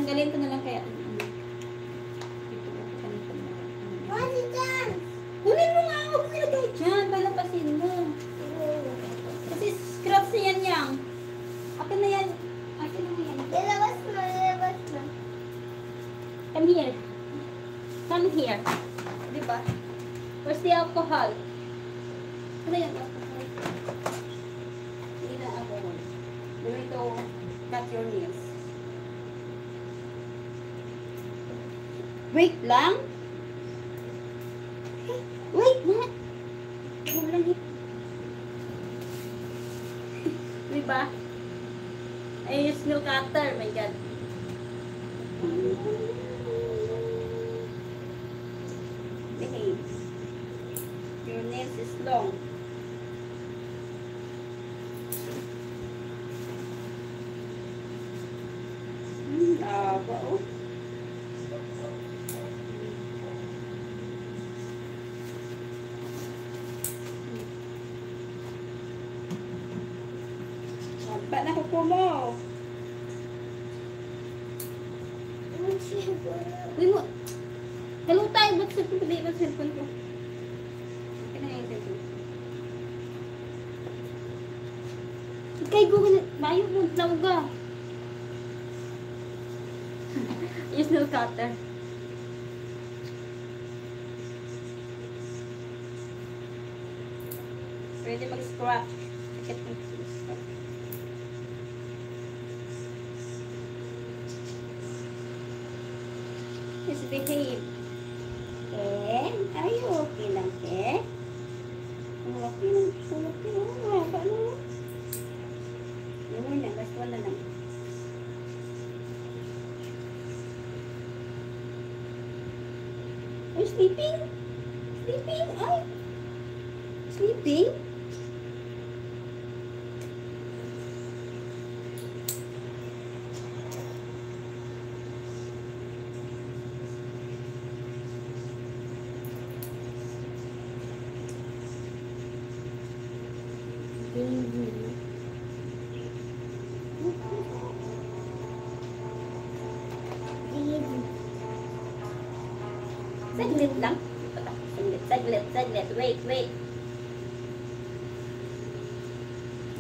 Tanggalin ko na lang kaya. Kunin mo nga, huwag mo nilagay dyan. Palampasin mo. Kasi scraps na yan yang. Akin na yan. Akin na yan. Lalabas mo, lalabas mo. Come here. Come here. Diba? Where's the alcohol? Ano yan? Alcohol? Hindi na alcohol. Going to cut your nails. Wait lang. Wait na. Huwag lang eh. Diba? I use nail cutter. My God. Behave. Your nails is long. Oh. Ba't na kuko mo? Uy mo. Hello tayo. Ba't cellphone ko? Ba't cellphone ko? Kaya na yung cellphone. Ikay ko na. Bayo mo. Tawag ka. Use nail cutter. Pwede mag-scratch. Sakit mo. Just behave. Okay? Are you okay lang, okay? Okay lang. Okay lang. Haba na. Yung na. Last one na lang. Are you sleeping? Sleeping? Ay! Sleeping? Saglit lang. Saglit. Wait.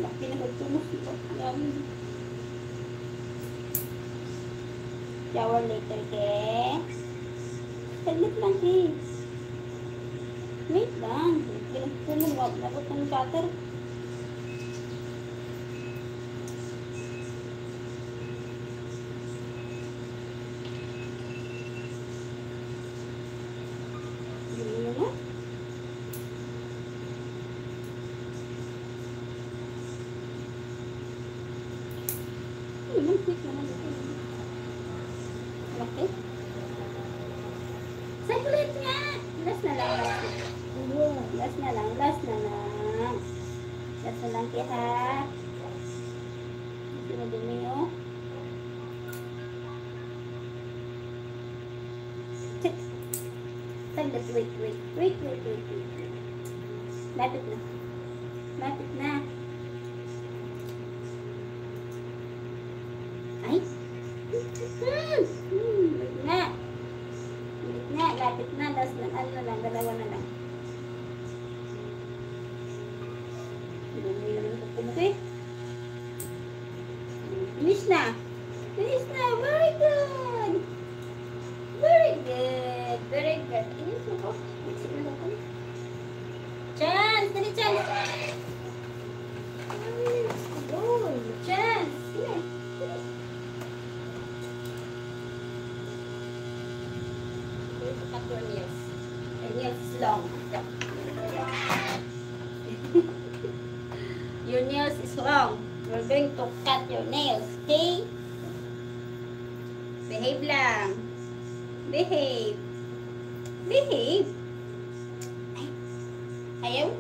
Laki na magtunog. Shower later, okay? Saglit lang, eh. Wait lang. Tulog. Wag na po ng cutter. Okay. Saglit nga. Last na lang. Last na lang. Last na lang kaya. Hindi mo dumi, oh. Saglit. Wait. Lapit na. Ay. Wait na. Lapit na. Last na. Ano na lang. Dalawa na lang. Dumi naman ito kumuki. Finish na. Very good. Inis mo ko. Chance. Dali, Chance. Chance. Cut your nails. Your nails is long. Your nails is long. We're going to cut your nails, okay? Behave lang. Behave. Ayaw?